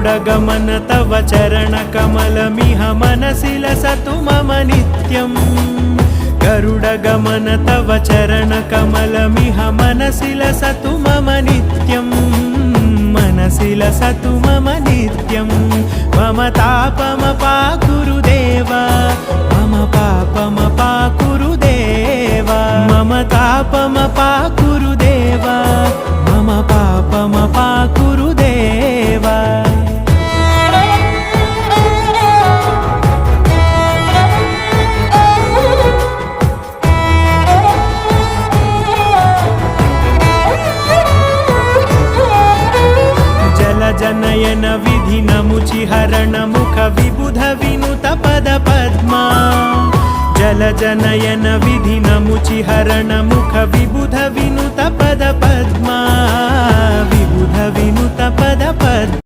गरुडगमन तव चरणकमलमिह मनसि लसतु मम नित्यम् गरुडगमन तव चरणकमलमिह मनसि लसतु मम नित्यम् मनसि लसतु मम नित्यम् मम तापमपाकुरु देव मम पापमपाकुरु देव मम तापमपाकुरु देव मम पापमपाकुरु देव जनयन विधिनमुचिहरण मुख विबुध विनुत पद पद्मा जल जनयन विधिनमुचिहरण मुख विबुध विनुत पद पद्मा विबुध विनुत पद पद्मा